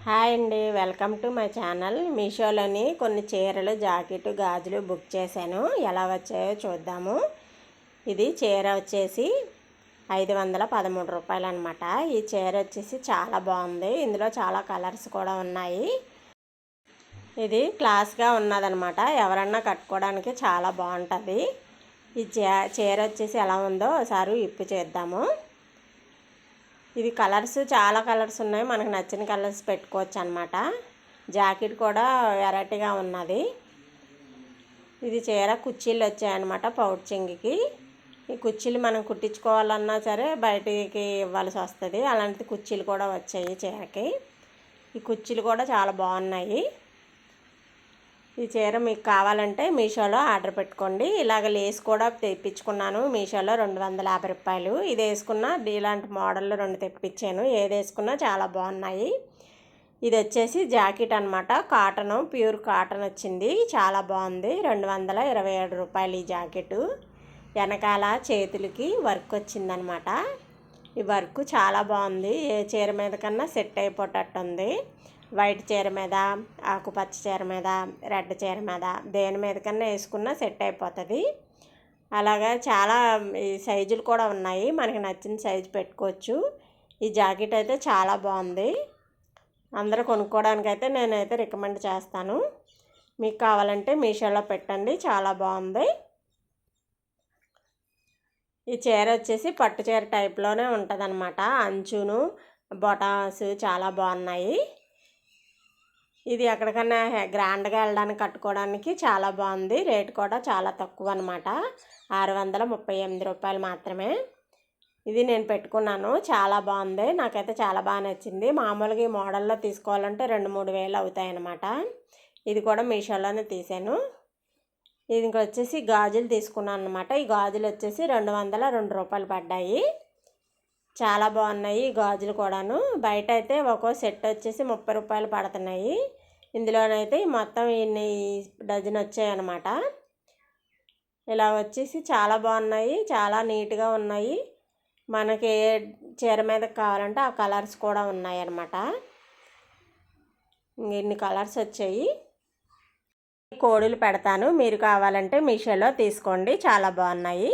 Hi అండి, welcome to my channel. మీషోలోని కొన్ని చీరలు, జాకెట్, గాజులు బుక్ చేశాను. ఎలా వచ్చాయో చూద్దాము. ఇది చీర వచ్చేసి 513 రూపాయలు అనమాట. ఈ చీర వచ్చేసి చాలా బాగుంది. ఇందులో చాలా కలర్స్ కూడా ఉన్నాయి. ఇది క్లాస్గా ఉన్నదనమాట. ఎవరన్నా కట్టుకోవడానికి చాలా బాగుంటుంది. ఈ చీర వచ్చేసి ఎలా ఉందో ఒకసారి ఇప్పి చేద్దాము. ఇది కలర్స్ చాలా కలర్స్ ఉన్నాయి. మనకు నచ్చిన కలర్స్ పెట్టుకోవచ్చు అనమాట. జాకెట్ కూడా వెరైటీగా ఉన్నది. ఇది చీర కుర్చీలు వచ్చాయన్నమాట పౌచింగ్కి. ఈ కుర్చీలు మనం కుట్టించుకోవాలన్నా సరే బయటికి ఇవ్వాల్సి వస్తుంది. అలాంటి కుర్చీలు కూడా వచ్చాయి చీరకి. ఈ కుర్చీలు కూడా చాలా బాగున్నాయి. ఈ చీర మీకు కావాలంటే మీషోలో ఆర్డర్ పెట్టుకోండి. ఇలాగ లేస్ కూడా తెప్పించుకున్నాను మీషోలో 250 రూపాయలు. ఇది వేసుకున్న ఇలాంటి మోడల్లో 2 తెప్పించాను. ఏది వేసుకున్నా చాలా బాగున్నాయి. ఇది వచ్చేసి జాకెట్ అనమాట. కాటను, ప్యూర్ కాటన్ వచ్చింది. చాలా బాగుంది. 227 రూపాయలు ఈ జాకెట్. వెనకాల చేతులకి వర్క్ వచ్చిందనమాట. ఈ వర్క్ చాలా బాగుంది. ఏ చీర మీద కన్నా సెట్ అయిపోయేటట్టు ఉంది. వైట్ చీర మీద, ఆకుపచ్చ చీర మీద, రెడ్ చీర మీద, దేని మీద కన్నా వేసుకున్నా సెట్ అయిపోతుంది. అలాగా చాలా ఈ సైజులు కూడా ఉన్నాయి. మనకి నచ్చిన సైజు పెట్టుకోవచ్చు. ఈ జాకెట్ అయితే చాలా బాగుంది. అందరూ కొనుక్కోవడానికైతే నేనైతే రికమెండ్ చేస్తాను. మీకు కావాలంటే మీషోలో పెట్టండి. చాలా బాగుంది. ఈ చీర వచ్చేసి పట్టు చీర టైప్లోనే ఉంటుంది అనమాట. అంచును బొటాస్ చాలా బాగున్నాయి. ఇది ఎక్కడికన్నా గ్రాండ్గా వెళ్ళడానికి కట్టుకోవడానికి చాలా బాగుంది. రేట్ కూడా చాలా తక్కువ అనమాట. 638 రూపాయలు మాత్రమే. ఇది నేను పెట్టుకున్నాను. చాలా బాగుంది. నాకైతే చాలా బాగా నచ్చింది. మామూలుగా ఈ మోడల్లో తీసుకోవాలంటే 2-3 వేలు అవుతాయి అన్నమాట. ఇది కూడా మీషోలోనే తీసాను. ఇది వచ్చేసి గాజులు తీసుకున్నాను అనమాట. ఈ గాజులు వచ్చేసి 202 రూపాయలు పడ్డాయి. చాలా బాగున్నాయి ఈ గాజులు కూడాను. బయట అయితే ఒక్కో సెట్ వచ్చేసి 30 రూపాయలు పడుతున్నాయి. ఇందులోనైతే మొత్తం ఇన్ని డజన్ వచ్చాయన్నమాట. ఇలా వచ్చేసి చాలా బాగున్నాయి. చాలా నీట్గా ఉన్నాయి. మనకి ఏ చీర మీద కావాలంటే ఆ కలర్స్ కూడా ఉన్నాయి అన్నమాట. ఇన్ని కలర్స్ వచ్చాయి. కోడులు పెడతాను. మీరు కావాలంటే మీషోలో తీసుకోండి. చాలా బాగున్నాయి.